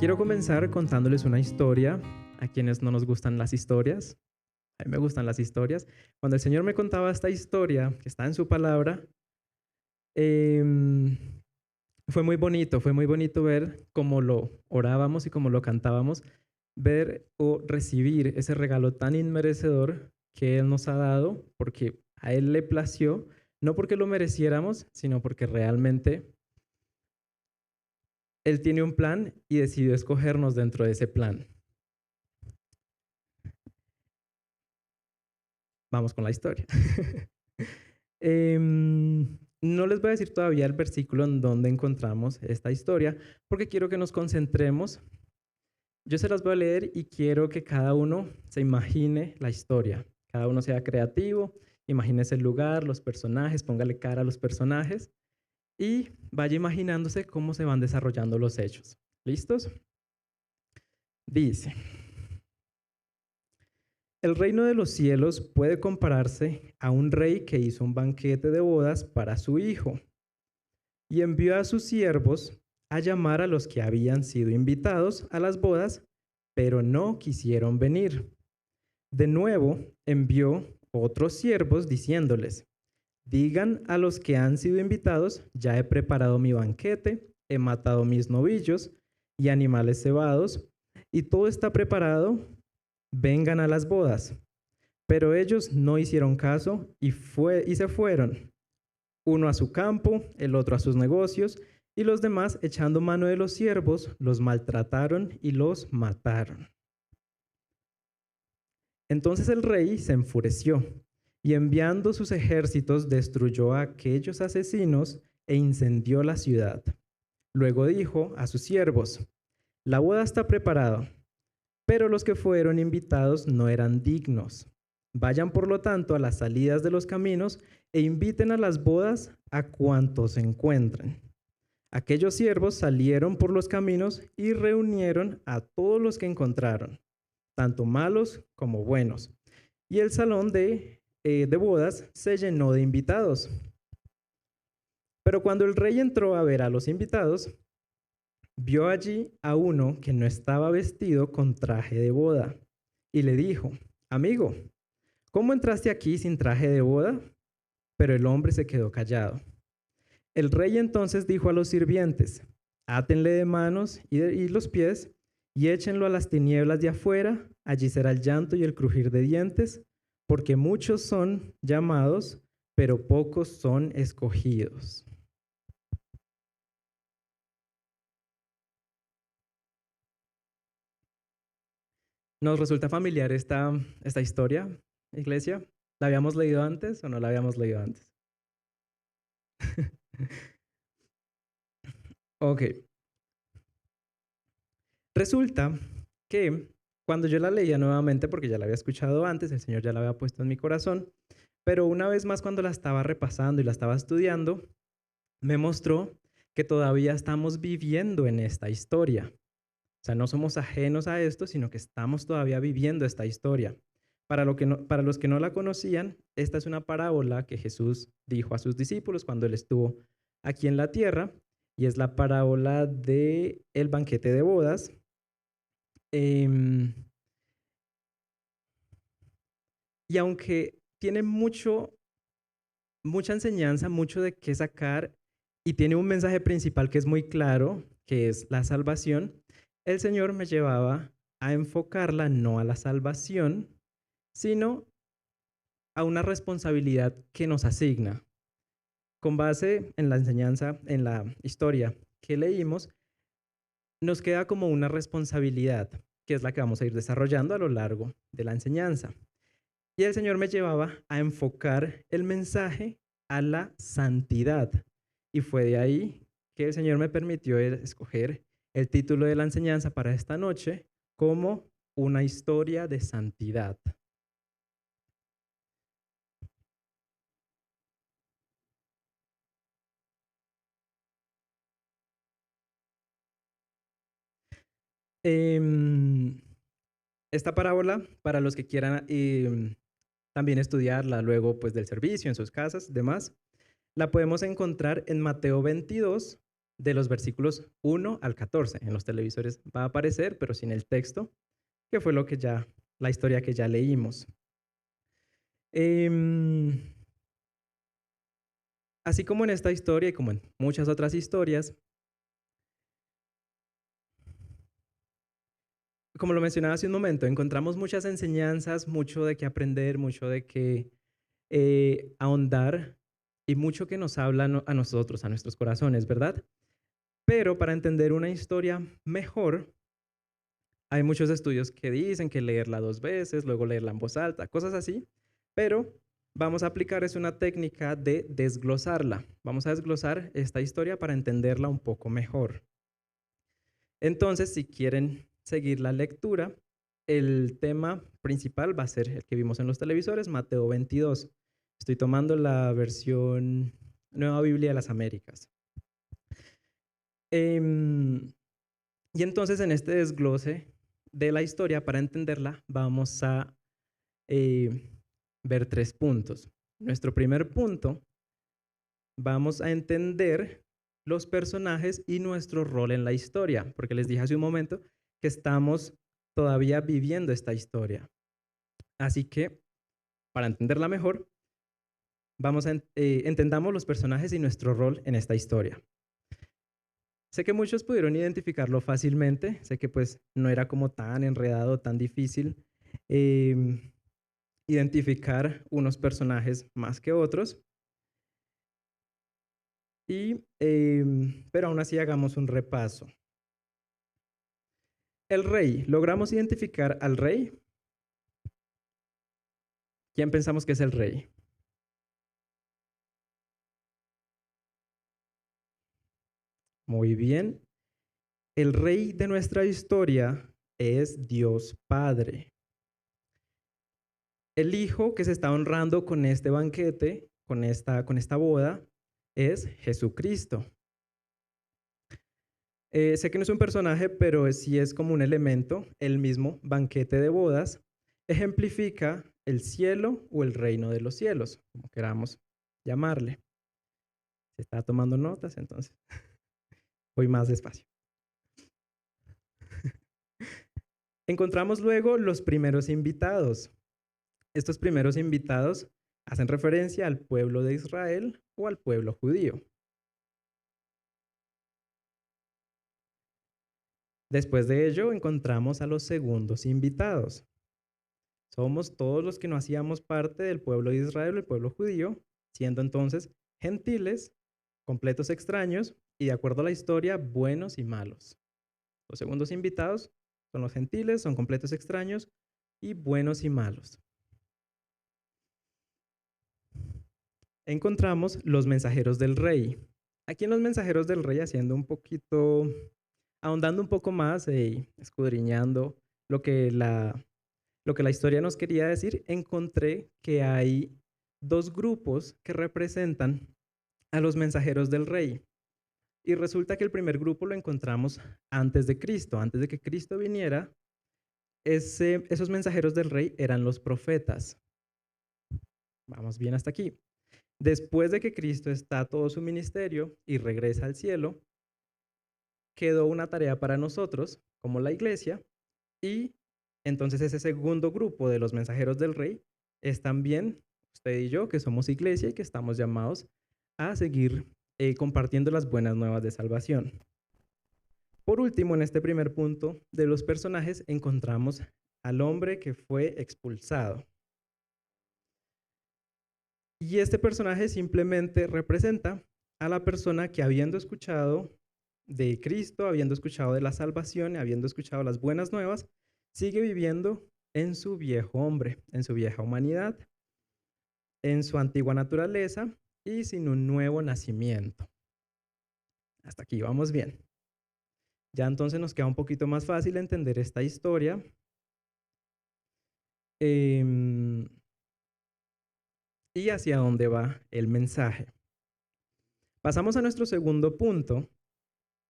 Quiero comenzar contándoles una historia a quienes no nos gustan las historias. A mí me gustan las historias. Cuando el Señor me contaba esta historia que está en su palabra, em, fue muy bonito ver cómo lo orábamos y cómo lo cantábamos, ver o recibir ese regalo tan inmerecedor que Él nos ha dado, porque a Él le plació, no porque lo mereciéramos, sino porque realmente Él tiene un plan y decidió escogernos dentro de ese plan. Vamos con la historia. No les voy a decir todavía el versículo en donde encontramos esta historia, porque quiero que nos concentremos. Yo se las voy a leer y quiero que cada uno se imagine la historia. Cada uno sea creativo, imagínese el lugar, los personajes, póngale cara a los personajes y vaya imaginándose cómo se van desarrollando los hechos. ¿Listos? Dice: el reino de los cielos puede compararse a un rey que hizo un banquete de bodas para su hijo y envió a sus siervos a llamar a los que habían sido invitados a las bodas, pero no quisieron venir. De nuevo envió otros siervos diciéndoles: digan a los que han sido invitados, ya he preparado mi banquete, he matado mis novillos y animales cebados, y todo está preparado, vengan a las bodas. Pero ellos no hicieron caso y se fueron, uno a su campo, el otro a sus negocios, y los demás, echando mano de los siervos, los maltrataron y los mataron. Entonces el rey se enfureció y enviando sus ejércitos destruyó a aquellos asesinos e incendió la ciudad. Luego dijo a sus siervos: la boda está preparada, pero los que fueron invitados no eran dignos. Vayan por lo tanto a las salidas de los caminos e inviten a las bodas a cuantos encuentren. Aquellos siervos salieron por los caminos y reunieron a todos los que encontraron, tanto malos como buenos. Y el salón de bodas se llenó de invitados. Pero cuando el rey entró a ver a los invitados, vio allí a uno que no estaba vestido con traje de boda y le dijo: amigo, ¿cómo entraste aquí sin traje de boda? Pero el hombre se quedó callado. El rey entonces dijo a los sirvientes: átenle de manos y los pies y échenlo a las tinieblas de afuera, allí será el llanto y el crujir de dientes, porque muchos son llamados, pero pocos son escogidos. ¿Nos resulta familiar esta historia, iglesia? ¿La habíamos leído antes o no la habíamos leído antes? Ok. Resulta que cuando yo la leía nuevamente, porque ya la había escuchado antes, el Señor ya la había puesto en mi corazón, pero una vez más cuando la estaba repasando y la estaba estudiando, me mostró que todavía estamos viviendo en esta historia. O sea, no somos ajenos a esto, sino que estamos todavía viviendo esta historia. Para los que no la conocían, esta es una parábola que Jesús dijo a sus discípulos cuando él estuvo aquí en la tierra, y es la parábola del banquete de bodas. Em, y aunque tiene mucha enseñanza, mucho de qué sacar, y tiene un mensaje principal que es muy claro, que es la salvación, el Señor me llevaba a enfocarla no a la salvación, sino a una responsabilidad que nos asigna. Con base en la enseñanza, en la historia que leímos, nos queda como una responsabilidad, que es la que vamos a ir desarrollando a lo largo de la enseñanza. Y el Señor me llevaba a enfocar el mensaje a la santidad. Y fue de ahí que el Señor me permitió escoger el título de la enseñanza para esta noche como una historia de santidad. Em, Esta parábola, para los que quieran también estudiarla luego pues del servicio en sus casas, demás, la podemos encontrar en Mateo 22, de los versículos 1 al 14. En los televisores va a aparecer, pero sin el texto, que fue la historia que ya leímos. Em, Así como en esta historia y como en muchas otras historias, como lo mencionaba hace un momento, encontramos muchas enseñanzas, mucho de qué aprender, mucho de qué ahondar y mucho que nos habla a nosotros, a nuestros corazones, ¿verdad? Pero para entender una historia mejor, hay muchos estudios que dicen que leerla 2 veces, luego leerla en voz alta, cosas así, pero vamos a aplicar es una técnica de desglosarla. Vamos a desglosar esta historia para entenderla un poco mejor. Entonces, si quieren seguir la lectura, el tema principal va a ser el que vimos en los televisores, Mateo 22. Estoy tomando la versión Nueva Biblia de las Américas. Y entonces en este desglose de la historia, para entenderla, vamos a ver 3 puntos. Nuestro primer punto, vamos a entender los personajes y nuestro rol en la historia, porque les dije hace un momento que estamos todavía viviendo esta historia. Así que, para entenderla mejor, entendamos los personajes y nuestro rol en esta historia. Sé que muchos pudieron identificarlo fácilmente, sé que pues no era como tan enredado, tan difícil identificar unos personajes más que otros, pero aún así hagamos un repaso. El rey, ¿logramos identificar al rey? ¿Quién pensamos que es el rey? Muy bien. El rey de nuestra historia es Dios Padre. El hijo que se está honrando con este banquete, con esta boda, es Jesucristo. Sé que no es un personaje, pero sí es como un elemento. El mismo banquete de bodas ejemplifica el cielo o el reino de los cielos, como queramos llamarle. Se está tomando notas, entonces voy más despacio. Encontramos luego los primeros invitados. Estos primeros invitados hacen referencia al pueblo de Israel o al pueblo judío. Después de ello encontramos a los segundos invitados. Somos todos los que no hacíamos parte del pueblo de Israel o el pueblo judío, siendo entonces gentiles, completos extraños y de acuerdo a la historia, buenos y malos. Los segundos invitados son los gentiles, son completos extraños y buenos y malos. Encontramos los mensajeros del rey. Aquí en los mensajeros del rey ahondando un poco más y escudriñando lo que la historia nos quería decir, encontré que hay 2 grupos que representan a los mensajeros del rey. Y resulta que el primer grupo lo encontramos antes de Cristo. Antes de que Cristo viniera, esos mensajeros del rey eran los profetas. Vamos bien hasta aquí. Después de que Cristo está todo su ministerio y regresa al cielo, quedó una tarea para nosotros, como la iglesia, y entonces ese segundo grupo de los mensajeros del rey es también usted y yo, que somos iglesia y que estamos llamados a seguir compartiendo las buenas nuevas de salvación. Por último, en este primer punto de los personajes encontramos al hombre que fue expulsado. Y este personaje simplemente representa a la persona que habiendo escuchado de Cristo, habiendo escuchado de la salvación, habiendo escuchado las buenas nuevas, sigue viviendo en su viejo hombre, en su vieja humanidad, en su antigua naturaleza y sin un nuevo nacimiento. Hasta aquí vamos bien. Ya entonces nos queda un poquito más fácil entender esta historia. Y hacia dónde va el mensaje. Pasamos a nuestro segundo punto,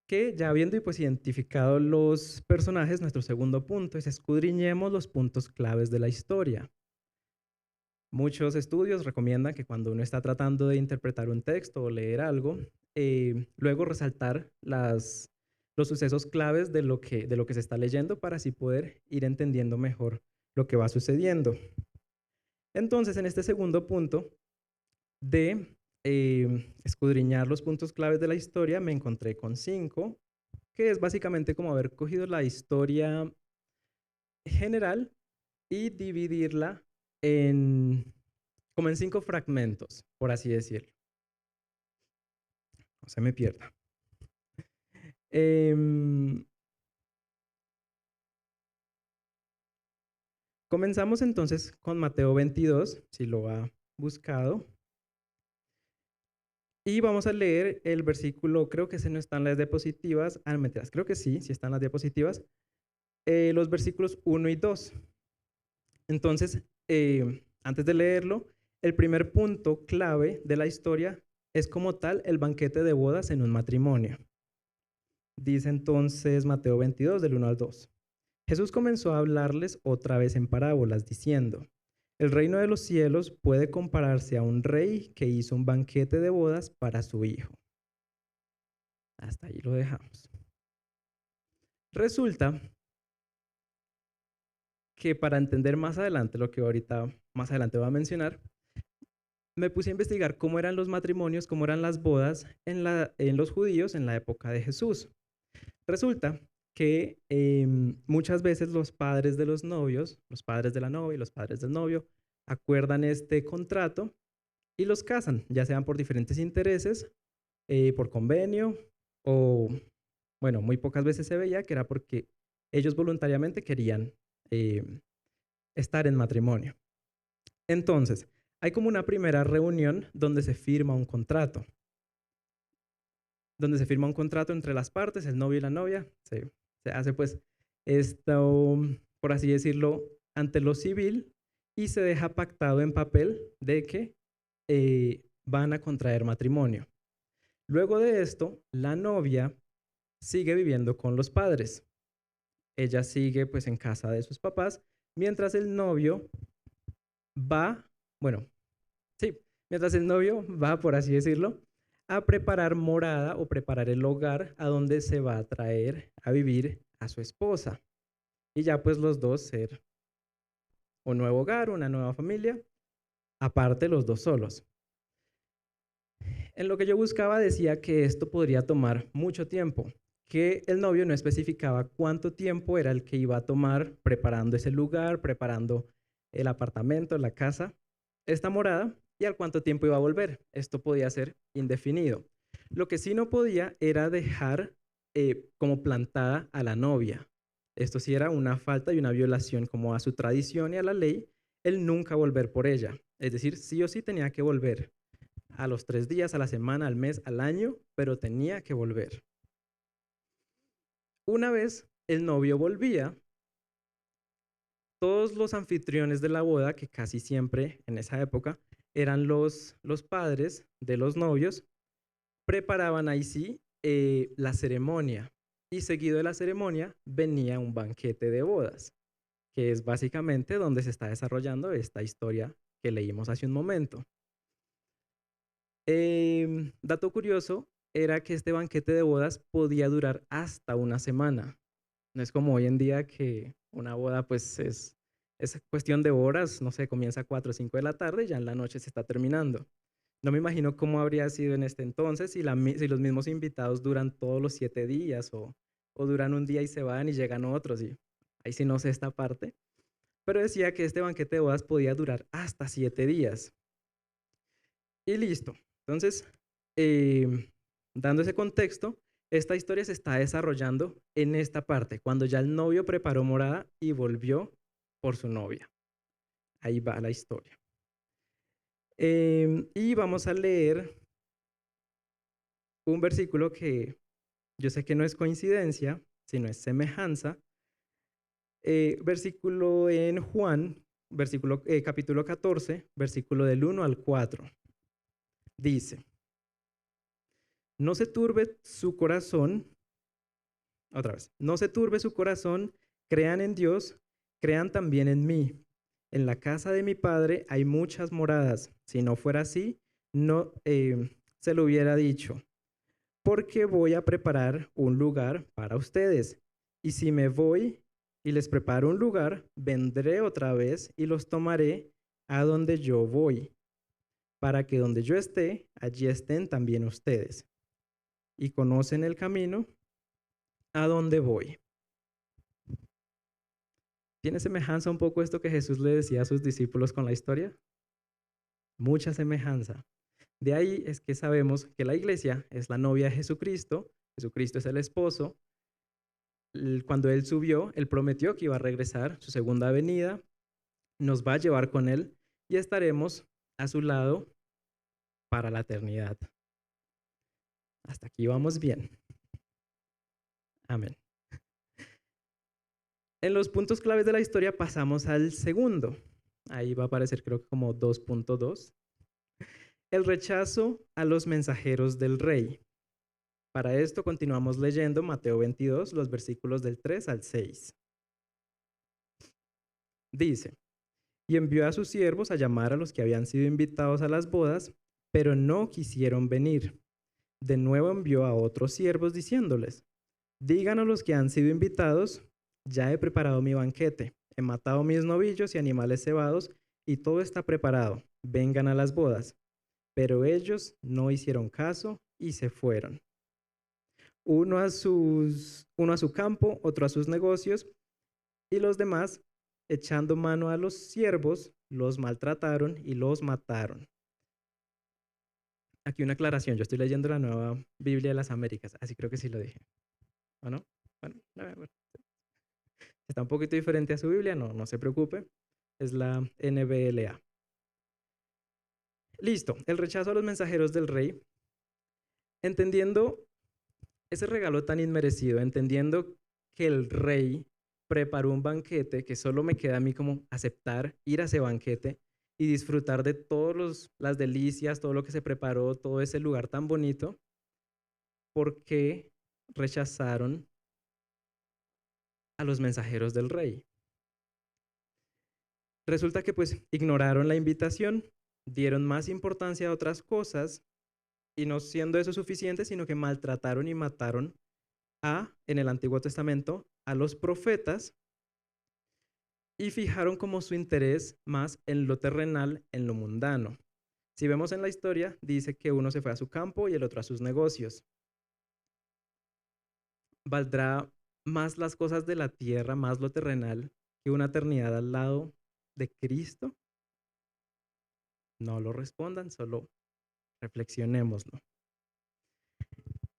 que ya habiendo pues identificado los personajes, nuestro segundo punto es escudriñemos los puntos claves de la historia. Muchos estudios recomiendan que cuando uno está tratando de interpretar un texto o leer algo, luego resaltar los sucesos claves de lo que se está leyendo para así poder ir entendiendo mejor lo que va sucediendo. Entonces, en este segundo punto de escudriñar los puntos claves de la historia, me encontré con 5, que es básicamente como haber cogido la historia general y dividirla como en 5 fragmentos, por así decirlo. No se me pierda. Comenzamos entonces con Mateo 22, si lo ha buscado. Y vamos a leer el versículo, creo que ese no está en las diapositivas. Mentiras, creo que sí están las diapositivas. Los versículos 1 y 2. Entonces, antes de leerlo, el primer punto clave de la historia es como tal el banquete de bodas en un matrimonio. Dice entonces Mateo 22, del 1 al 2. Jesús comenzó a hablarles otra vez en parábolas, diciendo: el reino de los cielos puede compararse a un rey que hizo un banquete de bodas para su hijo. Hasta ahí lo dejamos. Resulta que para entender más adelante lo que ahorita más adelante voy a mencionar, me puse a investigar cómo eran los matrimonios, cómo eran las bodas en los judíos en la época de Jesús. Resulta que muchas veces los padres de los novios, los padres de la novia y los padres del novio, acuerdan este contrato y los casan, ya sean por diferentes intereses, por convenio o, bueno, muy pocas veces se veía que era porque ellos voluntariamente querían estar en matrimonio. Entonces, hay como una primera reunión donde se firma un contrato. Donde se firma un contrato entre las partes, el novio y la novia. Se hace pues esto, por así decirlo, ante lo civil y se deja pactado en papel de que van a contraer matrimonio. Luego de esto, la novia sigue viviendo con los padres. Ella sigue pues en casa de sus papás, mientras el novio va, mientras el novio va, por así decirlo, a preparar morada o preparar el hogar a donde se va a traer a vivir a su esposa. Y ya pues los dos ser un nuevo hogar, una nueva familia, aparte los dos solos. En lo que yo buscaba decía que esto podría tomar mucho tiempo, que el novio no especificaba cuánto tiempo era el que iba a tomar preparando ese lugar, preparando el apartamento, la casa, esta morada, y al cuánto tiempo iba a volver. Esto podía ser indefinido. Lo que sí no podía era dejar como plantada a la novia. Esto sí era una falta y una violación como a su tradición y a la ley, el nunca volver por ella. Es decir, sí o sí tenía que volver a los 3 días, a la semana, al mes, al año, pero tenía que volver. Una vez el novio volvía, todos los anfitriones de la boda, que casi siempre en esa época eran los padres de los novios, preparaban ahí sí la ceremonia. Y seguido de la ceremonia venía un banquete de bodas, que es básicamente donde se está desarrollando esta historia que leímos hace un momento. Dato curioso era que este banquete de bodas podía durar hasta una semana. No es como hoy en día que una boda pues es cuestión de horas, no sé, comienza a 4 o 5 de la tarde y ya en la noche se está terminando. No me imagino cómo habría sido en este entonces si los mismos invitados duran todos los 7 días o duran un día y se van y llegan otros. Y ahí sí no sé esta parte. Pero decía que este banquete de bodas podía durar hasta 7 días. Y listo. Entonces, dando ese contexto, esta historia se está desarrollando en esta parte, cuando ya el novio preparó morada y volvió por su novia. Ahí va la historia. Y vamos a leer un versículo que yo sé que no es coincidencia, sino es semejanza. Versículo en Juan, capítulo 14, versículo del 1 al 4. Dice: no se turbe su corazón, otra vez, no se turbe su corazón, crean en Dios, crean también en mí. En la casa de mi padre hay muchas moradas. Si no fuera así, no se lo hubiera dicho. porque voy a preparar un lugar para ustedes. Y si me voy y les preparo un lugar, vendré otra vez y los tomaré a donde yo voy, para que donde yo esté, allí estén también ustedes. Y conocen el camino a donde voy. ¿Tiene semejanza un poco esto que Jesús le decía a sus discípulos con la historia? Mucha semejanza. De ahí es que sabemos que la iglesia es la novia de Jesucristo, Jesucristo es el esposo. Cuando Él subió, Él prometió que iba a regresar, su segunda venida, nos va a llevar con Él y estaremos a su lado para la eternidad. Hasta aquí vamos bien. Amén. En los puntos claves de la historia pasamos al segundo. Ahí va a aparecer creo que como 2.2. El rechazo a los mensajeros del rey. Para esto continuamos leyendo Mateo 22, los versículos del 3 al 6. Dice, y envió a sus siervos a llamar a los que habían sido invitados a las bodas, pero no quisieron venir. De nuevo envió a otros siervos diciéndoles, digan a los que han sido invitados, ya he preparado mi banquete, he matado mis novillos y animales cebados, y todo está preparado, vengan a las bodas. Pero ellos no hicieron caso y se fueron. Uno a su campo, otro a sus negocios, y los demás, echando mano a los siervos, los maltrataron y los mataron. Aquí una aclaración, yo estoy leyendo la Nueva Biblia de las Américas, así creo que sí lo dije. ¿O no? Bueno, está un poquito diferente a su Biblia, no se preocupe, es la NBLA. Listo, el rechazo a los mensajeros del rey, entendiendo ese regalo tan inmerecido, entendiendo que el rey preparó un banquete que solo me queda a mí como aceptar, ir a ese banquete y disfrutar de todas las delicias, todo lo que se preparó, todo ese lugar tan bonito, ¿por qué rechazaron a los mensajeros del rey? Resulta que pues ignoraron la invitación, dieron más importancia a otras cosas y no siendo eso suficiente, sino que maltrataron y mataron en el Antiguo Testamento, a los profetas y fijaron como su interés más en lo terrenal, en lo mundano. Si vemos en la historia, dice que uno se fue a su campo y el otro a sus negocios. ¿Valdrá más las cosas de la tierra, más lo terrenal, que una eternidad al lado de Cristo? No lo respondan, solo reflexionémoslo.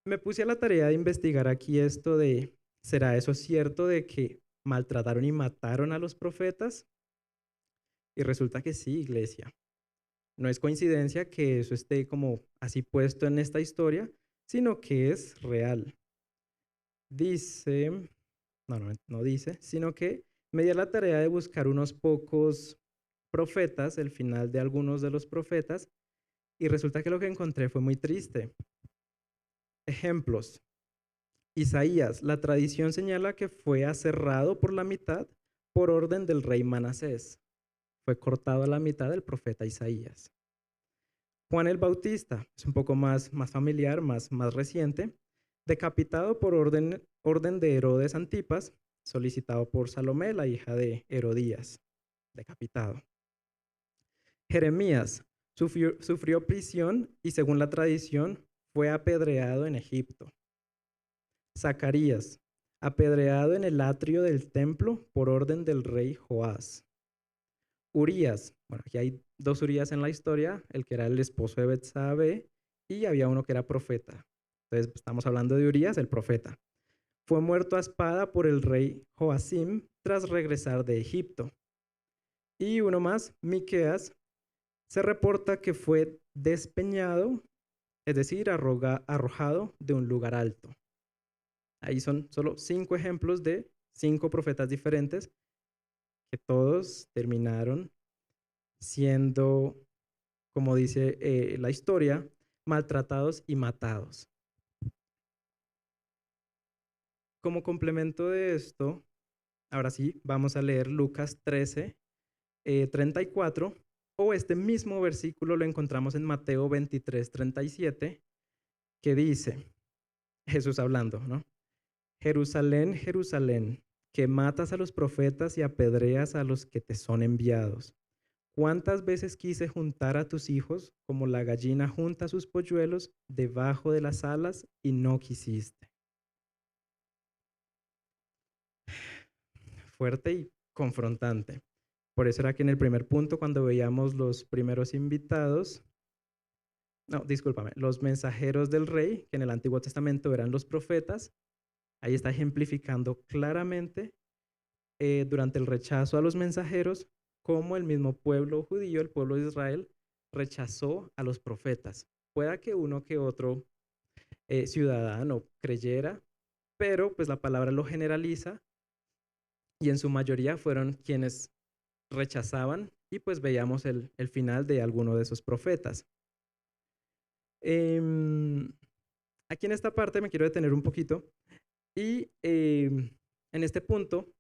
Me puse a la tarea de investigar aquí esto de, ¿será eso cierto de que maltrataron y mataron a los profetas? Y resulta que sí, iglesia. No es coincidencia que eso esté como así puesto en esta historia, sino que es real. Dice, no dice, sino que me di a la tarea de buscar unos pocos profetas, el final de algunos de los profetas, y resulta que lo que encontré fue muy triste. Ejemplos. Isaías, la tradición señala que fue aserrado por la mitad por orden del rey Manasés. Fue cortado a la mitad el profeta Isaías. Juan el Bautista, es un poco más familiar, más reciente, decapitado por orden de Herodes Antipas, solicitado por Salomé, la hija de Herodías, decapitado. Jeremías sufrió prisión y según la tradición fue apedreado en Egipto. Zacarías, apedreado en el atrio del templo por orden del rey Joás. Urías, bueno, aquí hay dos Urías en la historia, el que era el esposo de Betsabe y había uno que era profeta. Entonces estamos hablando de Urías, el profeta. Fue muerto a espada por el rey Joacim tras regresar de Egipto. Y uno más, Miqueas, se reporta que fue despeñado, es decir, arrojado de un lugar alto. Ahí son solo 5 ejemplos de 5 profetas diferentes que todos terminaron siendo, como dice la historia, maltratados y matados. Como complemento de esto, ahora sí, vamos a leer Lucas 13, 34, o este mismo versículo lo encontramos en Mateo 23, 37, que dice, Jesús hablando, ¿no? Jerusalén, Jerusalén, que matas a los profetas y apedreas a los que te son enviados. ¿Cuántas veces quise juntar a tus hijos como la gallina junta sus polluelos debajo de las alas y no quisiste? Fuerte y confrontante. Por eso era que en el primer punto, cuando veíamos los primeros invitados, no, discúlpame, los mensajeros del rey, que en el Antiguo Testamento eran los profetas, ahí está ejemplificando claramente durante el rechazo a los mensajeros, cómo el mismo pueblo judío, el pueblo de Israel, rechazó a los profetas. Pueda que uno que otro ciudadano creyera, pero pues la palabra lo generaliza y en su mayoría fueron quienes rechazaban y pues veíamos el final de alguno de esos profetas. Aquí en esta parte me quiero detener un poquito y en este punto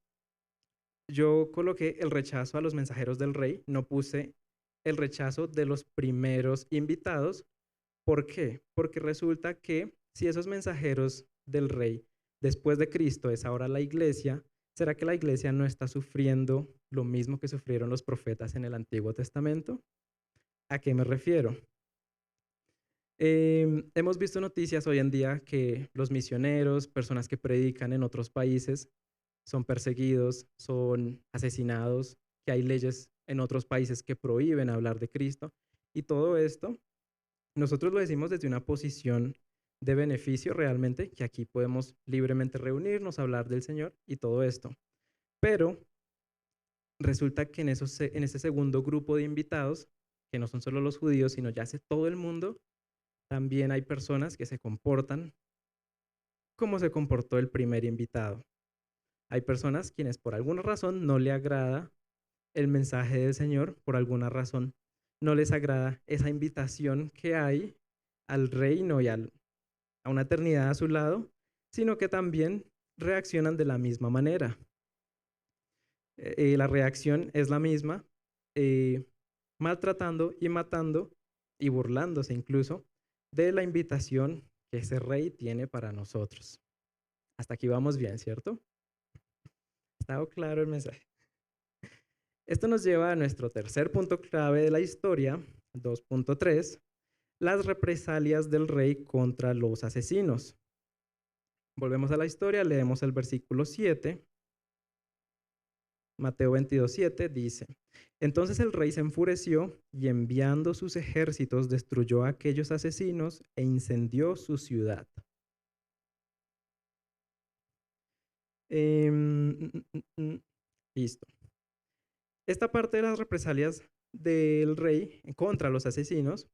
yo coloqué el rechazo a los mensajeros del rey, no puse el rechazo de los primeros invitados. ¿Por qué? Porque resulta que si esos mensajeros del rey después de Cristo es ahora la iglesia, ¿será que la iglesia no está sufriendo lo mismo que sufrieron los profetas en el Antiguo Testamento? ¿A qué me refiero? Hemos visto noticias hoy en día que los misioneros, personas que predican en otros países, son perseguidos, son asesinados, que hay leyes en otros países que prohíben hablar de Cristo. Y todo esto, nosotros lo decimos desde una posición de beneficio realmente, que aquí podemos libremente reunirnos, hablar del Señor y todo esto. Pero resulta que en ese segundo grupo de invitados, que no son solo los judíos, sino ya hace todo el mundo, también hay personas que se comportan como se comportó el primer invitado. Hay personas quienes por alguna razón no le agrada el mensaje del Señor, por alguna razón no les agrada esa invitación que hay al reino y a una eternidad a su lado, sino que también reaccionan de la misma manera. La reacción es la misma, maltratando y matando y burlándose incluso de la invitación que ese rey tiene para nosotros. Hasta aquí vamos bien, ¿cierto? ¿Está claro el mensaje? Esto nos lleva a nuestro tercer punto clave de la historia, 2.3, las represalias del rey contra los asesinos. Volvemos a la historia, leemos el versículo 7. Mateo 22:7 dice, entonces el rey se enfureció y enviando sus ejércitos destruyó a aquellos asesinos e incendió su ciudad. Listo. Esta parte de las represalias del rey contra los asesinos,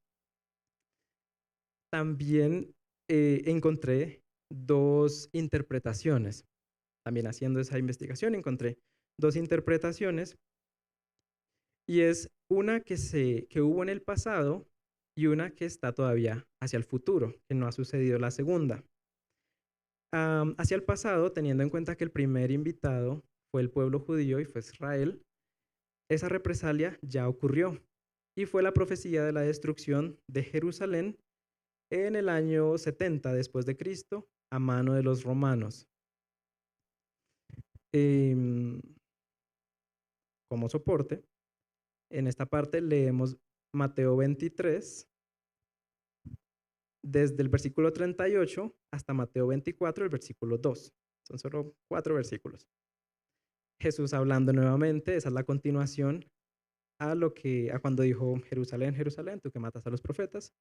también encontré dos interpretaciones. También haciendo esa investigación encontré dos interpretaciones y es una que hubo en el pasado y una que está todavía hacia el futuro, que no ha sucedido la segunda. Hacia el pasado, teniendo en cuenta que el primer invitado fue el pueblo judío y fue Israel, esa represalia ya ocurrió y fue la profecía de la destrucción de Jerusalén en el año 70 después de Cristo a mano de los romanos. Como soporte, en esta parte leemos Mateo 23, desde el versículo 38 hasta Mateo 24, el versículo 2. Son solo 4 versículos. Jesús hablando nuevamente, esa es la continuación a cuando dijo Jerusalén, Jerusalén, tú que matas a los profetas.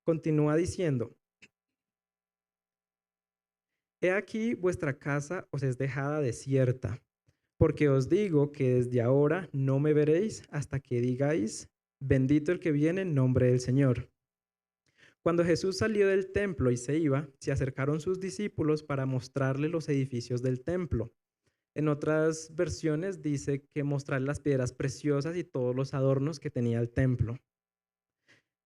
Continúa diciendo, he aquí vuestra casa os es dejada desierta, porque os digo que desde ahora no me veréis hasta que digáis, bendito el que viene en nombre del Señor. Cuando Jesús salió del templo y se iba, se acercaron sus discípulos para mostrarle los edificios del templo. En otras versiones dice que mostrarle las piedras preciosas y todos los adornos que tenía el templo.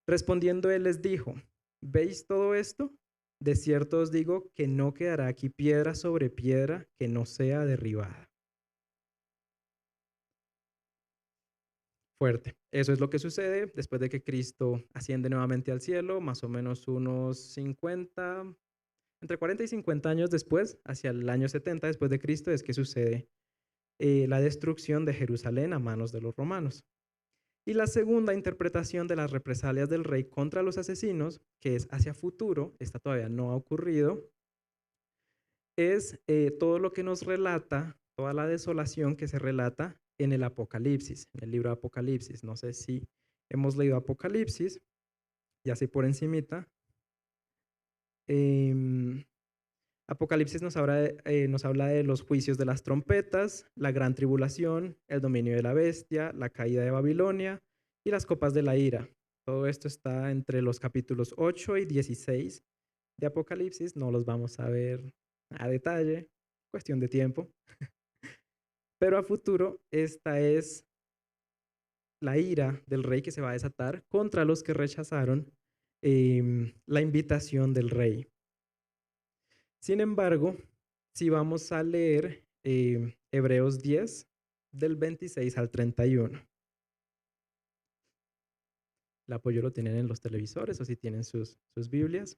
Respondiendo él les dijo, ¿veis todo esto? De cierto os digo que no quedará aquí piedra sobre piedra que no sea derribada. Fuerte. Eso es lo que sucede después de que Cristo asciende nuevamente al cielo, más o menos unos 50, entre 40 y 50 años después, hacia el año 70 después de Cristo, es que sucede la destrucción de Jerusalén a manos de los romanos. Y la segunda interpretación de las represalias del rey contra los asesinos, que es hacia futuro, esta todavía no ha ocurrido, es todo lo que nos relata, toda la desolación que se relata en el Apocalipsis, en el libro de Apocalipsis. No sé si hemos leído Apocalipsis, ya sé por encimita. Em, Apocalipsis nos habla de los juicios de las trompetas, la gran tribulación, el dominio de la bestia, la caída de Babilonia y las copas de la ira. Todo esto está entre los capítulos 8 y 16 de Apocalipsis. No los vamos a ver a detalle, cuestión de tiempo. Pero a futuro, esta es la ira del rey que se va a desatar contra los que rechazaron la invitación del rey. Sin embargo, si vamos a leer Hebreos 10, del 26 al 31. El apoyo lo tienen en los televisores o si tienen sus Biblias.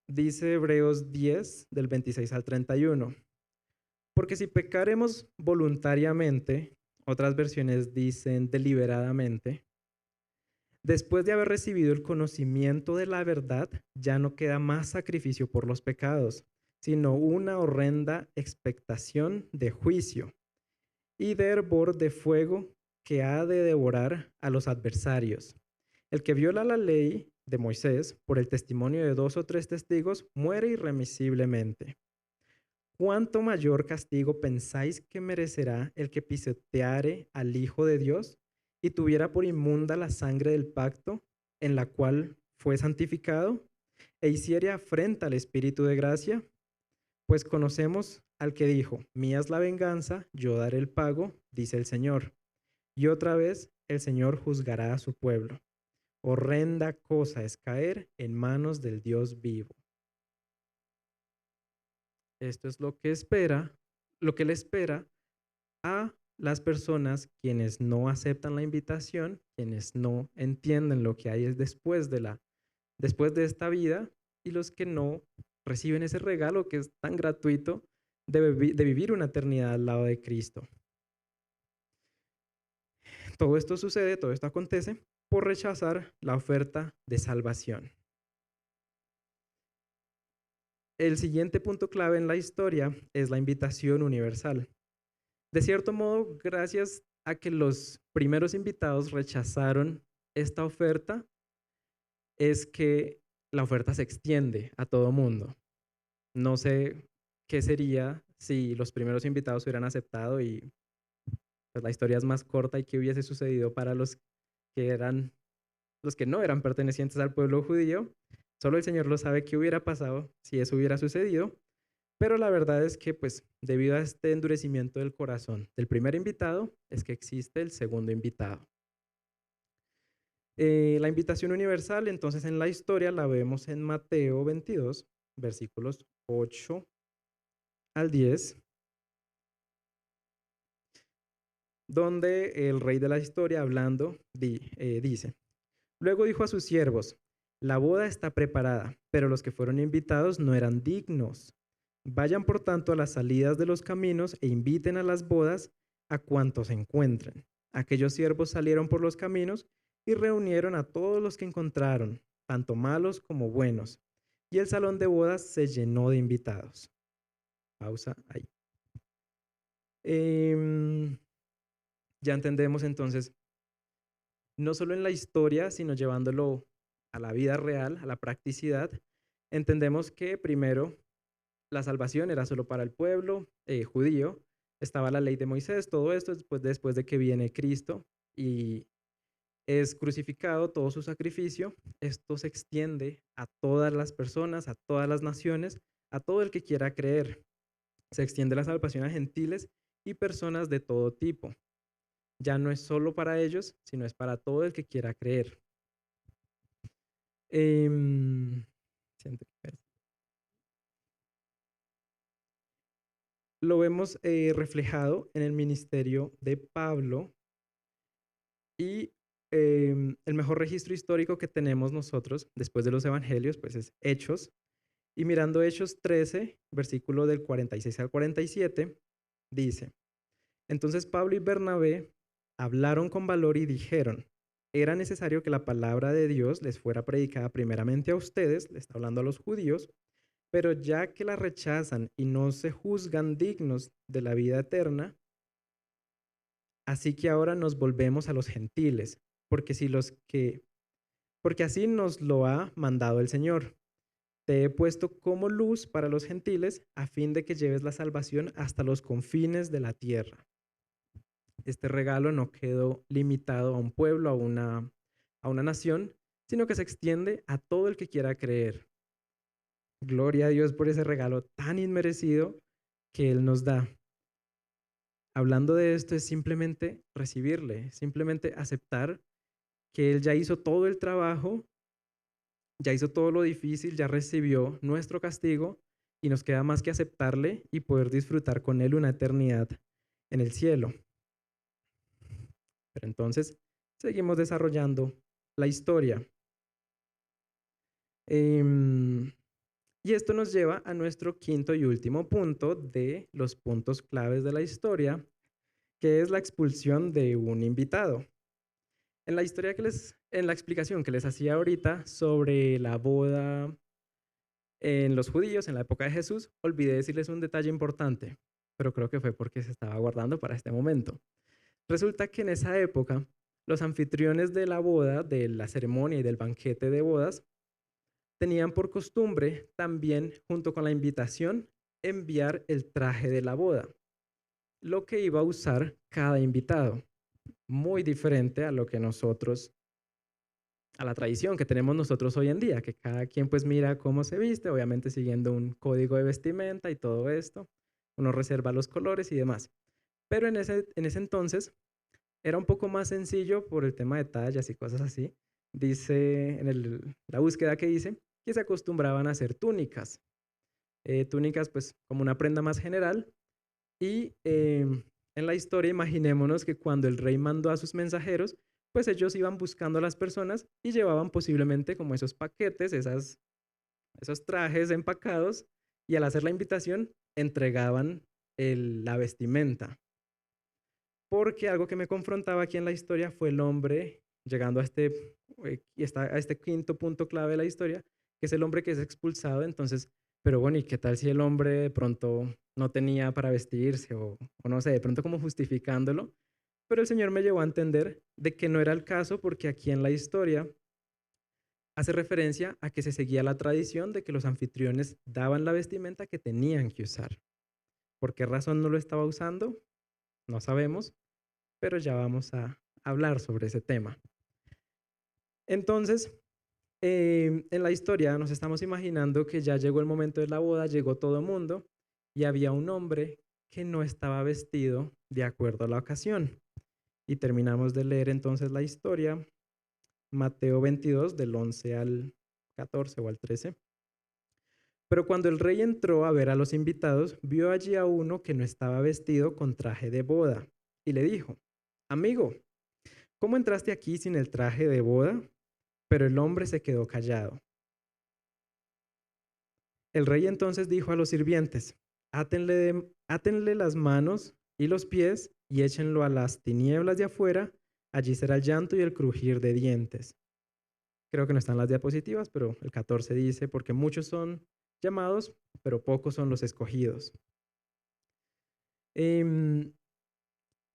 Dice Hebreos 10, del 26 al 31. Porque si pecaremos voluntariamente, otras versiones dicen deliberadamente, después de haber recibido el conocimiento de la verdad, ya no queda más sacrificio por los pecados, sino una horrenda expectación de juicio y de hervor de fuego que ha de devorar a los adversarios. El que viola la ley de Moisés por el testimonio de 2 o 3 testigos muere irremisiblemente. ¿Cuánto mayor castigo pensáis que merecerá el que pisoteare al Hijo de Dios y tuviera por inmunda la sangre del pacto en la cual fue santificado e hiciere afrenta al Espíritu de gracia? Pues conocemos al que dijo, mía es la venganza, yo daré el pago, dice el Señor. Y otra vez el Señor juzgará a su pueblo. Horrenda cosa es caer en manos del Dios vivo. Esto es lo que le espera a las personas quienes no aceptan la invitación, quienes no entienden lo que hay después de esta vida y los que no reciben ese regalo que es tan gratuito de vivir una eternidad al lado de Cristo. Todo esto sucede, todo esto acontece por rechazar la oferta de salvación. El siguiente punto clave en la historia es la invitación universal. De cierto modo, gracias a que los primeros invitados rechazaron esta oferta, es que la oferta se extiende a todo mundo. No sé qué sería si los primeros invitados hubieran aceptado y pues, la historia es más corta y qué hubiese sucedido para los que no eran pertenecientes al pueblo judío. Solo el Señor lo sabe qué hubiera pasado si eso hubiera sucedido. Pero la verdad es que, pues, debido a este endurecimiento del corazón del primer invitado, es que existe el segundo invitado. La invitación universal, entonces, en la historia la vemos en Mateo 22, versículos 8 al 10, donde el rey de la historia, hablando, dice, luego dijo a sus siervos, la boda está preparada, pero los que fueron invitados no eran dignos. Vayan por tanto a las salidas de los caminos e inviten a las bodas a cuantos encuentren. Aquellos siervos salieron por los caminos y reunieron a todos los que encontraron, tanto malos como buenos, y el salón de bodas se llenó de invitados. Pausa ahí. Ya entendemos entonces, no solo en la historia, sino llevándolo a la vida real, a la practicidad, entendemos que primero la salvación era solo para el pueblo judío, estaba la ley de Moisés, todo esto después de que viene Cristo y es crucificado, todo su sacrificio, esto se extiende a todas las personas, a todas las naciones, a todo el que quiera creer. Se extiende la salvación a gentiles y personas de todo tipo. Ya no es solo para ellos, sino es para todo el que quiera creer. Lo vemos reflejado en el ministerio de Pablo y el mejor registro histórico que tenemos nosotros después de los evangelios, pues es Hechos. Y mirando Hechos 13, versículo del 46 al 47, dice, entonces Pablo y Bernabé hablaron con valor y dijeron, era necesario que la palabra de Dios les fuera predicada primeramente a ustedes, le está hablando a los judíos, pero ya que la rechazan y no se juzgan dignos de la vida eterna, así que ahora nos volvemos a los gentiles, porque si los que porque así nos lo ha mandado el Señor. Te he puesto como luz para los gentiles a fin de que lleves la salvación hasta los confines de la tierra. Este regalo no quedó limitado a un pueblo, a una nación, sino que se extiende a todo el que quiera creer. Gloria a Dios por ese regalo tan inmerecido que Él nos da. Hablando de esto es simplemente recibirle, simplemente aceptar que Él ya hizo todo el trabajo, ya hizo todo lo difícil, ya recibió nuestro castigo y nos queda más que aceptarle y poder disfrutar con Él una eternidad en el cielo. Pero entonces seguimos desarrollando la historia. Y esto nos lleva a nuestro quinto y último punto de los puntos claves de la historia, que es la expulsión de un invitado. En la explicación que les hacía ahorita sobre la boda en los judíos en la época de Jesús, olvidé decirles un detalle importante, pero creo que fue porque se estaba guardando para este momento. Resulta que en esa época, los anfitriones de la boda, de la ceremonia y del banquete de bodas, tenían por costumbre también, junto con la invitación, enviar el traje de la boda, lo que iba a usar cada invitado, muy diferente a lo que nosotros, a la tradición que tenemos nosotros hoy en día, que cada quien pues mira cómo se viste, obviamente siguiendo un código de vestimenta y todo esto, uno reserva los colores y demás. Pero en ese entonces era un poco más sencillo por el tema de tallas y cosas así. Dice la búsqueda que hice que se acostumbraban a hacer túnicas. Túnicas pues como una prenda más general y en la historia imaginémonos que cuando el rey mandó a sus mensajeros, pues ellos iban buscando a las personas y llevaban posiblemente como esos paquetes, esos trajes empacados y al hacer la invitación entregaban la vestimenta. Porque algo que me confrontaba aquí en la historia fue el hombre llegando a este quinto punto clave de la historia, que es el hombre que es expulsado. Entonces, pero bueno, ¿y qué tal si el hombre de pronto no tenía para vestirse o no sé, de pronto como justificándolo? Pero el Señor me llevó a entender de que no era el caso porque aquí en la historia hace referencia a que se seguía la tradición de que los anfitriones daban la vestimenta que tenían que usar. ¿Por qué razón no lo estaba usando? No sabemos, pero ya vamos a hablar sobre ese tema. Entonces, en la historia nos estamos imaginando que ya llegó el momento de la boda, llegó todo el mundo y había un hombre que no estaba vestido de acuerdo a la ocasión. Y terminamos de leer entonces la historia, Mateo 22, del 11 al 14 o al 13. Pero cuando el rey entró a ver a los invitados, vio allí a uno que no estaba vestido con traje de boda y le dijo, amigo, ¿cómo entraste aquí sin el traje de boda? Pero el hombre se quedó callado. El rey entonces dijo a los sirvientes, átenle las manos y los pies y échenlo a las tinieblas de afuera, allí será el llanto y el crujir de dientes. Creo que no están las diapositivas, pero el 14 dice, porque muchos son llamados, pero pocos son los escogidos. Em,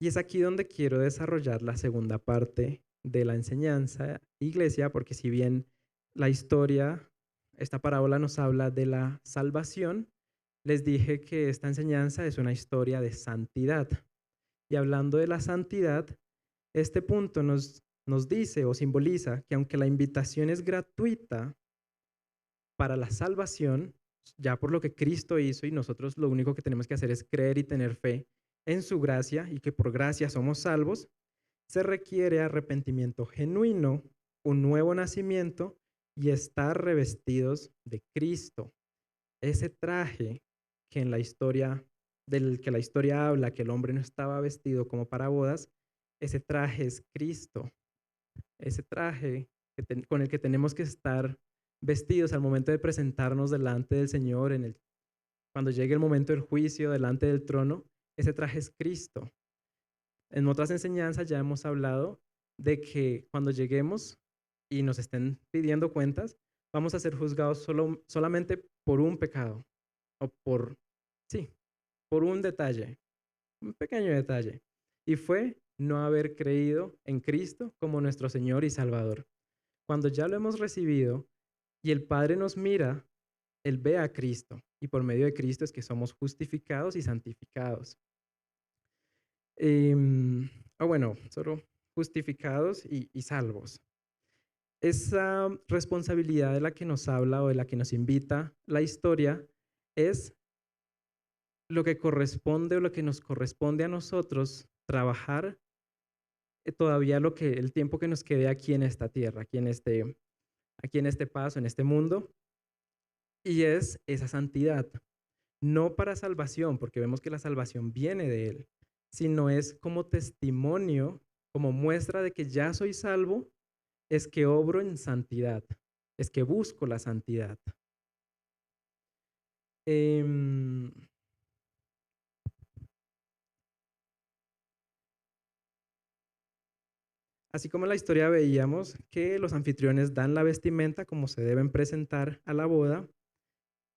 y es aquí donde quiero desarrollar la segunda parte de la enseñanza, iglesia, porque si bien la historia, esta parábola nos habla de la salvación, les dije que esta enseñanza es una historia de santidad. Y hablando de la santidad, este punto nos dice o simboliza que aunque la invitación es gratuita para la salvación, ya por lo que Cristo hizo y nosotros lo único que tenemos que hacer es creer y tener fe en su gracia y que por gracia somos salvos, se requiere arrepentimiento genuino, un nuevo nacimiento y estar revestidos de Cristo. Ese traje que en la historia, del que la historia habla, que el hombre no estaba vestido como para bodas, ese traje es Cristo. ese traje con el que tenemos que estar vestidos al momento de presentarnos delante del Señor, cuando llegue el momento del juicio delante del trono, ese traje es Cristo. En otras enseñanzas ya hemos hablado de que cuando lleguemos y nos estén pidiendo cuentas, vamos a ser juzgados solamente por un pecado o sí, por un detalle, un pequeño detalle. Y fue no haber creído en Cristo como nuestro Señor y Salvador. Cuando ya lo hemos recibido y el Padre nos mira, Él ve a Cristo y por medio de Cristo es que somos justificados y santificados. Bueno, solo justificados y salvos. Esa responsabilidad de la que nos habla o de la que nos invita la historia es lo que corresponde o lo que nos corresponde a nosotros trabajar todavía el tiempo que nos quede aquí en esta tierra, aquí en este paso, en este mundo, y es esa santidad. No para salvación, porque vemos que la salvación viene de Él, sino es como testimonio, como muestra de que ya soy salvo, es que obro en santidad, es que busco la santidad. Así como en la historia veíamos que los anfitriones dan la vestimenta como se deben presentar a la boda,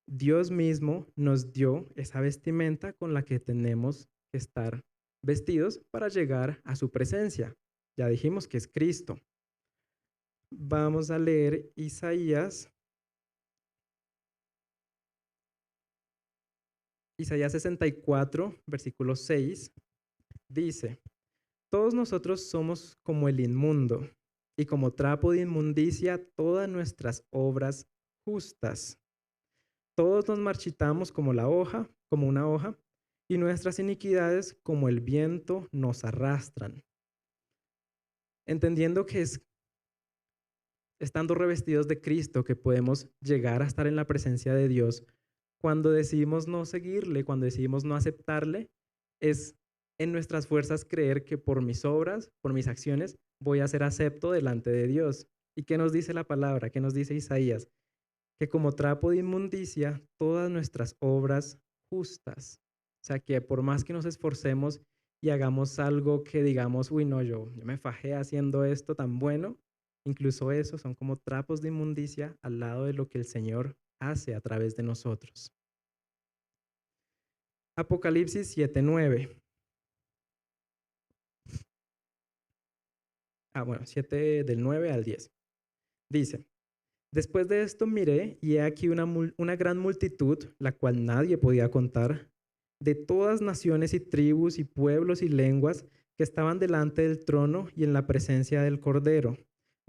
Dios mismo nos dio esa vestimenta con la que tenemos que estar vestidos para llegar a su presencia. Ya dijimos que es Cristo. Vamos a leer Isaías 64, versículo 6. Dice: todos nosotros somos como el inmundo, y como trapo de inmundicia todas nuestras obras justas. Todos nos marchitamos como una hoja, y nuestras iniquidades como el viento nos arrastran. Entendiendo que es estando revestidos de Cristo que podemos llegar a estar en la presencia de Dios, cuando decidimos no seguirle, cuando decidimos no aceptarle, es en nuestras fuerzas creer que por mis obras, por mis acciones, voy a ser acepto delante de Dios. ¿Y qué nos dice la palabra? ¿Qué nos dice Isaías? Que como trapo de inmundicia, todas nuestras obras justas. O sea, que por más que nos esforcemos y hagamos algo que digamos, uy, no, yo me fajé haciendo esto tan bueno, incluso eso son como trapos de inmundicia al lado de lo que el Señor hace a través de nosotros. Apocalipsis 7:9. 7 del 9 al 10. Dice: después de esto miré, y he aquí una gran multitud, la cual nadie podía contar, de todas naciones y tribus y pueblos y lenguas, que estaban delante del trono y en la presencia del Cordero,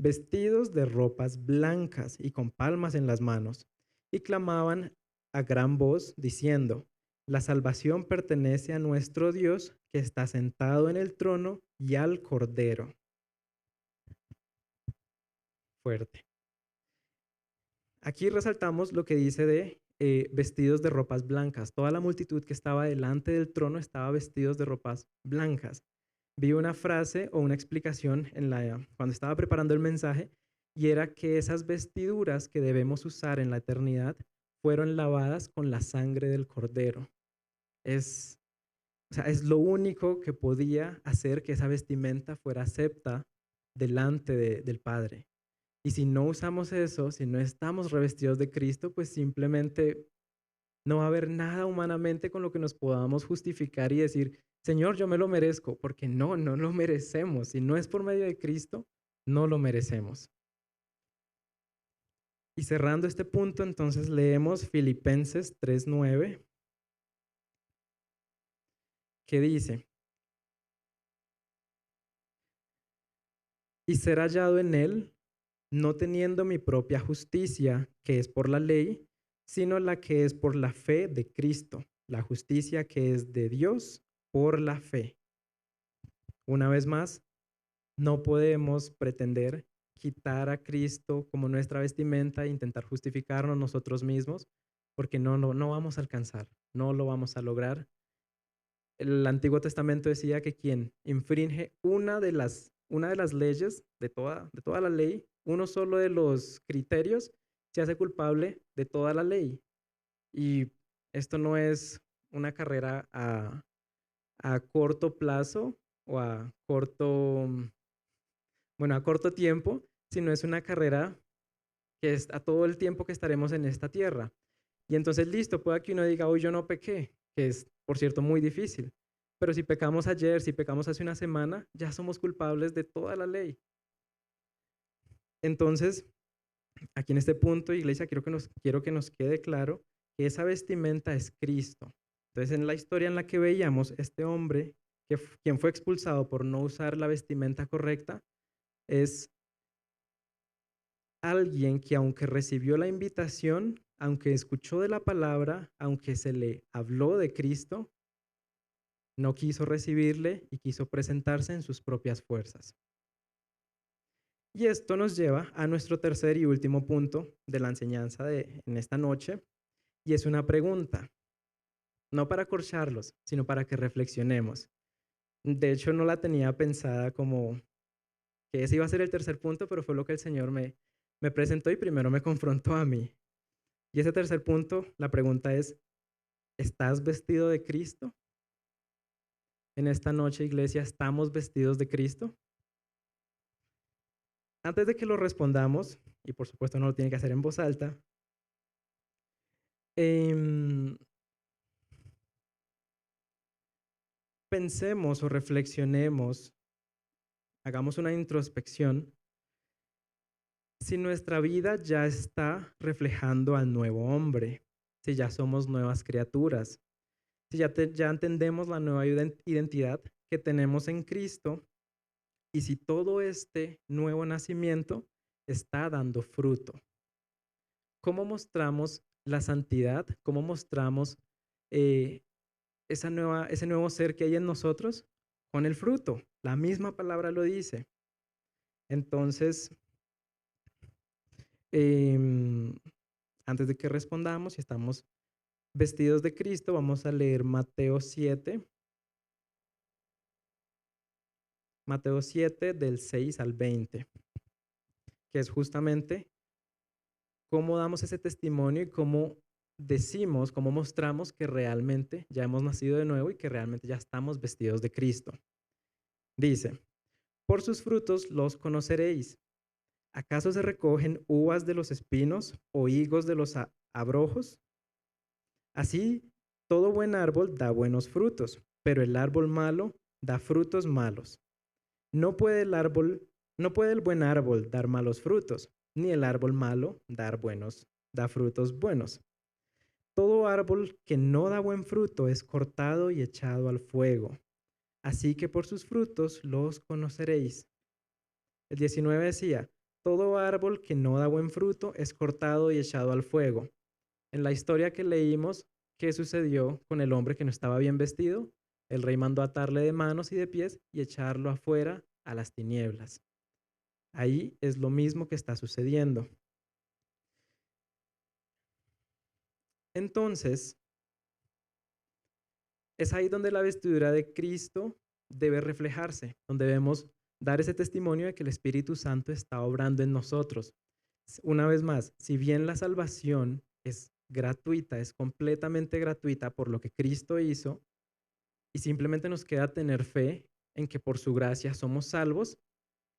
vestidos de ropas blancas y con palmas en las manos, y clamaban a gran voz, diciendo: la salvación pertenece a nuestro Dios, que está sentado en el trono, y al Cordero. Fuerte. Aquí resaltamos lo que dice de vestidos de ropas blancas. Toda la multitud que estaba delante del trono estaba vestidos de ropas blancas. Vi una frase o una explicación cuando estaba preparando el mensaje, y era que esas vestiduras que debemos usar en la eternidad fueron lavadas con la sangre del Cordero. Es lo único que podía hacer que esa vestimenta fuera acepta delante del Padre. Y si no usamos eso, si no estamos revestidos de Cristo, pues simplemente no va a haber nada humanamente con lo que nos podamos justificar y decir: Señor, yo me lo merezco, porque no lo merecemos. Si no es por medio de Cristo, no lo merecemos. Y cerrando este punto, entonces leemos Filipenses 3:9, que dice: y ser hallado en Él, no teniendo mi propia justicia, que es por la ley, sino la que es por la fe de Cristo, la justicia que es de Dios por la fe. Una vez más, no podemos pretender quitar a Cristo como nuestra vestimenta e intentar justificarnos nosotros mismos, porque no vamos a alcanzar, no lo vamos a lograr. El Antiguo Testamento decía que quien infringe una de las una de las leyes de toda la ley, uno solo de los criterios se hace culpable de toda la ley. Y esto no es una carrera a corto plazo o a corto tiempo, sino es una carrera que es a todo el tiempo que estaremos en esta tierra. Y entonces, listo, pueda que uno diga, hoy yo no pequé, que es, por cierto, muy difícil. Pero si pecamos ayer, si pecamos hace una semana, ya somos culpables de toda la ley. Entonces, aquí en este punto, iglesia, quiero que nos quede claro que esa vestimenta es Cristo. Entonces, en la historia en la que veíamos, este hombre, quien fue expulsado por no usar la vestimenta correcta, es alguien que aunque recibió la invitación, aunque escuchó de la palabra, aunque se le habló de Cristo, no quiso recibirle y quiso presentarse en sus propias fuerzas. Y esto nos lleva a nuestro tercer y último punto de la enseñanza en esta noche, y es una pregunta, no para acorcharlos, sino para que reflexionemos. De hecho, no la tenía pensada como que ese iba a ser el tercer punto, pero fue lo que el Señor me presentó y primero me confrontó a mí. Y ese tercer punto, la pregunta es, ¿estás vestido de Cristo? En esta noche, iglesia, ¿estamos vestidos de Cristo? Antes de que lo respondamos, y por supuesto no lo tiene que hacer en voz alta, em, pensemos o reflexionemos, hagamos una introspección, si nuestra vida ya está reflejando al nuevo hombre, si ya somos nuevas criaturas, si ya entendemos la nueva identidad que tenemos en Cristo y si todo este nuevo nacimiento está dando fruto. ¿Cómo mostramos la santidad? ¿Cómo mostramos eh, ese nuevo ser que hay en nosotros? Con el fruto. La misma palabra lo dice. Entonces, em, antes de que respondamos, si estamos vestidos de Cristo, vamos a leer Mateo 7 del 6 al 20, que es justamente cómo damos ese testimonio y cómo decimos, cómo mostramos que realmente ya hemos nacido de nuevo y que realmente ya estamos vestidos de Cristo. Dice, por sus frutos los conoceréis. ¿Acaso se recogen uvas de los espinos o higos de los abrojos? Así, todo buen árbol da buenos frutos, pero el árbol malo da frutos malos. No puede no puede el buen árbol dar malos frutos, ni el árbol malo da frutos buenos. Todo árbol que no da buen fruto es cortado y echado al fuego. Así que por sus frutos los conoceréis. El 19 decía, todo árbol que no da buen fruto es cortado y echado al fuego. En la historia que leímos, ¿qué sucedió con el hombre que no estaba bien vestido? El rey mandó atarle de manos y de pies y echarlo afuera a las tinieblas. Ahí es lo mismo que está sucediendo. Entonces, es ahí donde la vestidura de Cristo debe reflejarse, donde debemos dar ese testimonio de que el Espíritu Santo está obrando en nosotros. Una vez más, si bien la salvación es gratuita, es completamente gratuita por lo que Cristo hizo, y simplemente nos queda tener fe en que por su gracia somos salvos,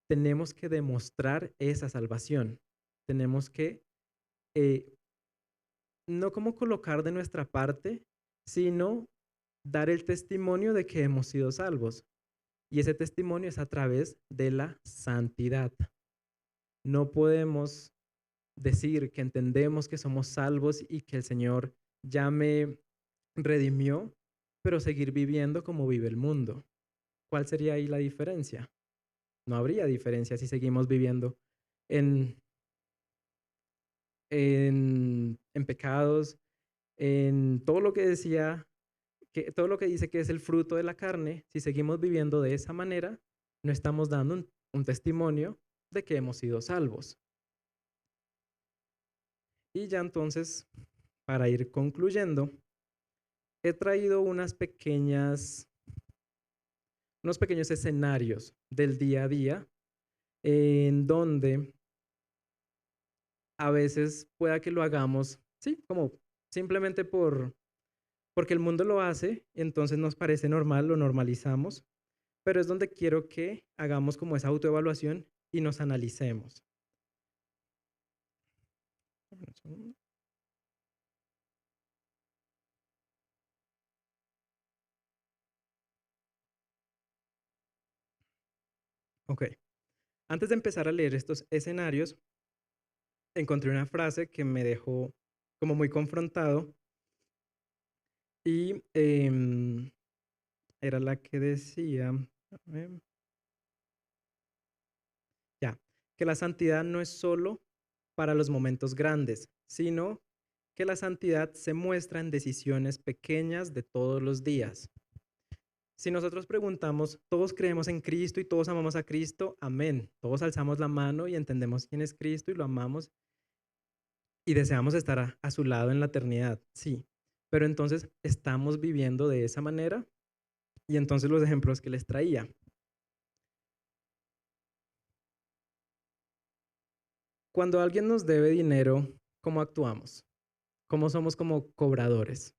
tenemos que demostrar esa salvación. Tenemos que eh, no como colocar de nuestra parte, sino dar el testimonio de que hemos sido salvos. Y ese testimonio es a través de la santidad. No podemos decir que entendemos que somos salvos y que el Señor ya me redimió, pero seguir viviendo como vive el mundo. ¿Cuál sería ahí la diferencia? No habría diferencia si seguimos viviendo en, en pecados, en todo lo que decía, que todo lo que dice que es el fruto de la carne. Si seguimos viviendo de esa manera, no estamos dando un testimonio de que hemos sido salvos. Y ya entonces, para ir concluyendo, he traído unas pequeñas unos pequeños escenarios del día a día en donde a veces pueda que lo hagamos, sí, como simplemente porque el mundo lo hace, entonces nos parece normal, lo normalizamos, pero es donde quiero que hagamos como esa autoevaluación y nos analicemos. Dame un segundo. Ok, antes de empezar a leer estos escenarios, encontré una frase que me dejó como muy confrontado y era la que decía, a ver, ya, que la santidad no es solo para los momentos grandes, sino que la santidad se muestra en decisiones pequeñas de todos los días. Si nosotros preguntamos, todos creemos en Cristo y todos amamos a Cristo, amén. Todos alzamos la mano y entendemos quién es Cristo y lo amamos y deseamos estar a su lado en la eternidad, sí. Pero entonces, ¿estamos viviendo de esa manera? Y entonces los ejemplos que les traía. Cuando alguien nos debe dinero, ¿cómo actuamos? ¿Cómo somos como cobradores?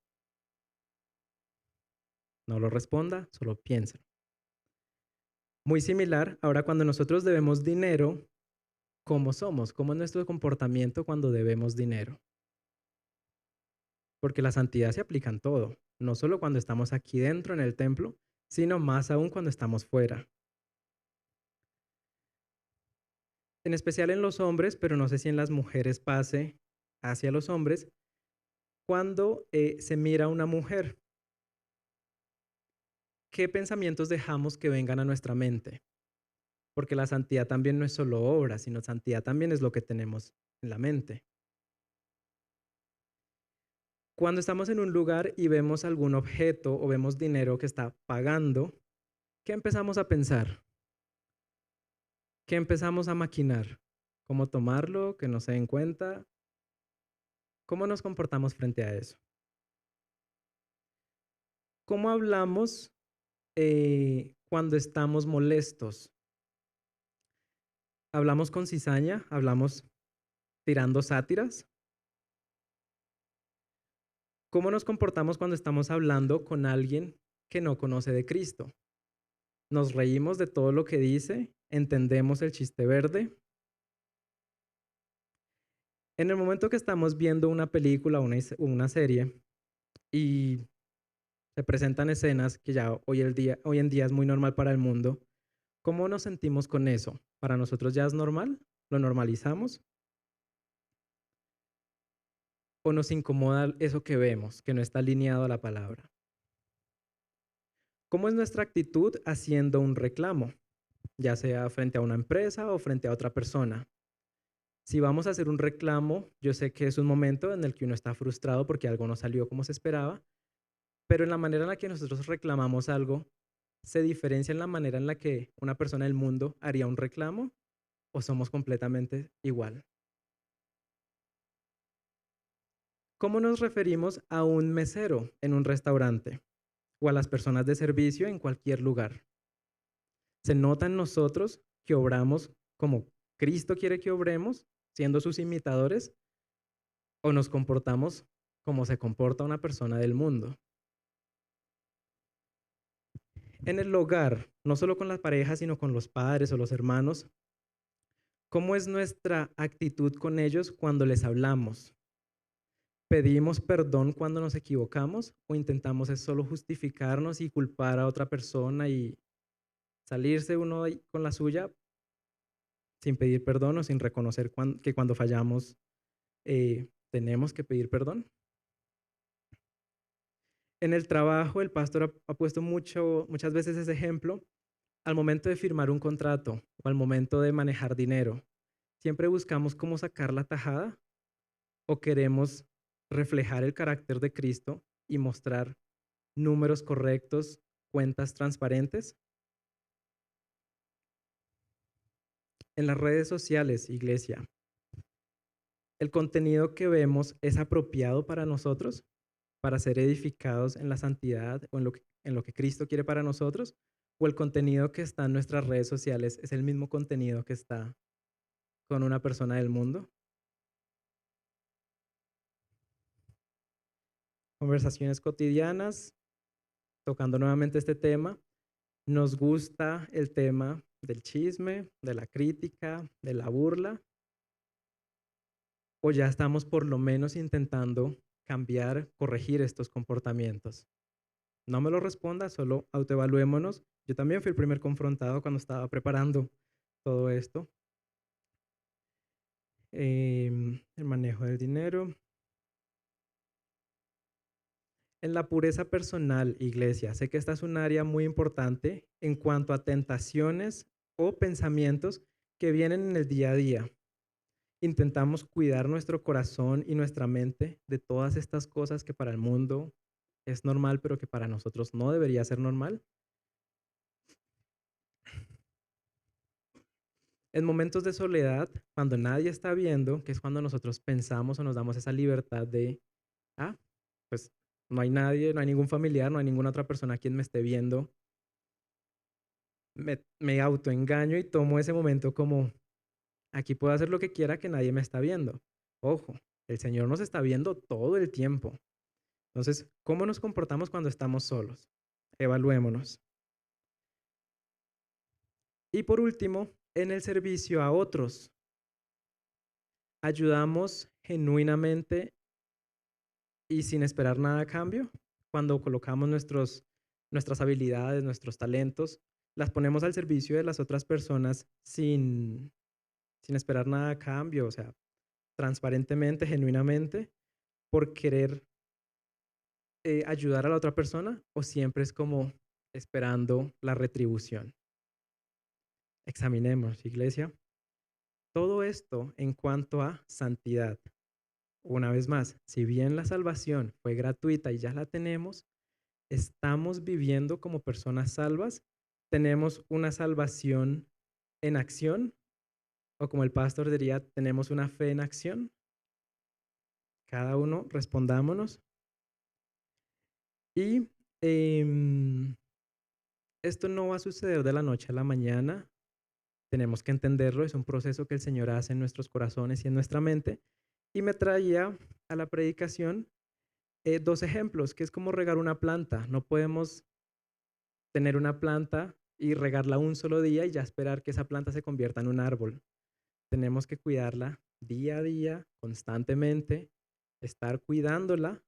No lo responda, solo piensen. Muy similar, ahora cuando nosotros debemos dinero, ¿cómo somos? ¿Cómo es nuestro comportamiento cuando debemos dinero? Porque la santidad se aplica en todo, no solo cuando estamos aquí dentro en el templo, sino más aún cuando estamos fuera. En especial en los hombres, pero no sé si en las mujeres pase hacia los hombres, cuando se mira a una mujer, ¿qué pensamientos dejamos que vengan a nuestra mente? Porque la santidad también no es solo obra, sino santidad también es lo que tenemos en la mente. Cuando estamos en un lugar y vemos algún objeto o vemos dinero que está pagando, ¿qué empezamos a pensar? ¿Qué empezamos a maquinar? ¿Cómo tomarlo? ¿Que no se den cuenta? ¿Cómo nos comportamos frente a eso? ¿Cómo hablamos cuando estamos molestos? ¿Hablamos con cizaña? ¿Hablamos tirando sátiras? ¿Cómo nos comportamos cuando estamos hablando con alguien que no conoce de Cristo? ¿Nos reímos de todo lo que dice? ¿Entendemos el chiste verde? En el momento que estamos viendo una película o una serie y se presentan escenas que ya hoy en día es muy normal para el mundo, ¿cómo nos sentimos con eso? ¿Para nosotros ya es normal? ¿Lo normalizamos? ¿O nos incomoda eso que vemos, que no está alineado a la palabra? ¿Cómo es nuestra actitud haciendo un reclamo, ya sea frente a una empresa o frente a otra persona? Si vamos a hacer un reclamo, yo sé que es un momento en el que uno está frustrado porque algo no salió como se esperaba, pero en la manera en la que nosotros reclamamos algo, ¿se diferencia en la manera en la que una persona del mundo haría un reclamo o somos completamente igual? ¿Cómo nos referimos a un mesero en un restaurante o a las personas de servicio en cualquier lugar? ¿Se nota en nosotros que obramos como Cristo quiere que obremos, siendo sus imitadores, o nos comportamos como se comporta una persona del mundo? En el hogar, no solo con las parejas, sino con los padres o los hermanos, ¿cómo es nuestra actitud con ellos cuando les hablamos? ¿Pedimos perdón cuando nos equivocamos o intentamos es solo justificarnos y culpar a otra persona y salirse uno ahí con la suya sin pedir perdón o sin reconocer que cuando fallamos tenemos que pedir perdón? En el trabajo, el pastor ha puesto muchas veces ese ejemplo al momento de firmar un contrato o al momento de manejar dinero. Siempre buscamos cómo sacar la tajada o queremos reflejar el carácter de Cristo y mostrar números correctos, cuentas transparentes. En las redes sociales, iglesia, ¿el contenido que vemos es apropiado para nosotros, para ser edificados en la santidad o en lo que Cristo quiere para nosotros? o el contenido que está en nuestras redes sociales es el mismo contenido que está con una persona del mundo. Conversaciones cotidianas, tocando nuevamente este tema. Nos gusta el tema del chisme, de la crítica, de la burla, o ya estamos por lo menos intentando cambiar, corregir estos comportamientos. No me lo responda, solo autoevaluémonos. Yo también fui el primer confrontado cuando estaba preparando todo esto. El manejo del dinero. En la pureza personal, iglesia, sé que esta es un área muy importante en cuanto a tentaciones o pensamientos que vienen en el día a día. Intentamos cuidar nuestro corazón y nuestra mente de todas estas cosas que para el mundo es normal, pero que para nosotros no debería ser normal. En momentos de soledad, cuando nadie está viendo, que es cuando nosotros pensamos o nos damos esa libertad de, ah, pues no hay nadie, no hay ningún familiar, no hay ninguna otra persona a quien me esté viendo, me autoengaño y tomo ese momento como, aquí puedo hacer lo que quiera que nadie me está viendo. Ojo, el Señor nos está viendo todo el tiempo. Entonces, ¿cómo nos comportamos cuando estamos solos? Evaluémonos. Y por último, en el servicio a otros, ayudamos genuinamente y sin esperar nada a cambio. Cuando colocamos nuestras habilidades, nuestros talentos, las ponemos al servicio de las otras personas sin esperar nada a cambio, o sea, transparentemente, genuinamente, por querer ayudar a la otra persona, o siempre es como esperando la retribución. Examinemos, iglesia. Todo esto en cuanto a santidad. Una vez más, si bien la salvación fue gratuita y ya la tenemos, estamos viviendo como personas salvas, tenemos una salvación en acción, o como el pastor diría, tenemos una fe en acción. Cada uno respondámonos. Y esto no va a suceder de la noche a la mañana. Tenemos que entenderlo, es un proceso que el Señor hace en nuestros corazones y en nuestra mente. Y me traía a la predicación dos ejemplos, que es como regar una planta. No podemos tener una planta y regarla un solo día y ya esperar que esa planta se convierta en un árbol. Tenemos que cuidarla día a día, constantemente, estar cuidándola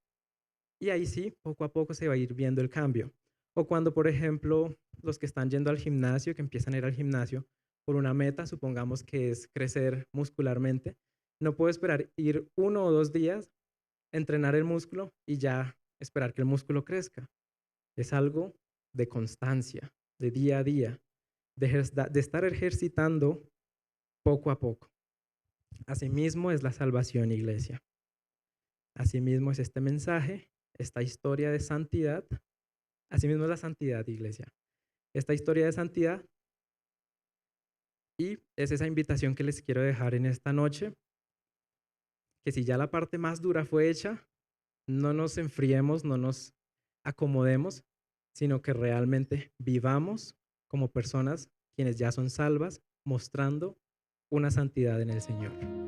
y ahí sí, poco a poco se va a ir viendo el cambio. O cuando, por ejemplo, los que están yendo al gimnasio, que empiezan a ir al gimnasio por una meta, supongamos que es crecer muscularmente, no puedo esperar ir 1 o 2 días, entrenar el músculo y ya esperar que el músculo crezca. Es algo de constancia, de día a día, de estar ejercitando poco a poco. Asimismo es la salvación, iglesia. Asimismo es este mensaje, esta historia de santidad. Asimismo es la santidad, iglesia. Esta historia de santidad y es esa invitación que les quiero dejar en esta noche, que si ya la parte más dura fue hecha, no nos enfriemos, no nos acomodemos, sino que realmente vivamos como personas quienes ya son salvas, mostrando una santidad en el Señor.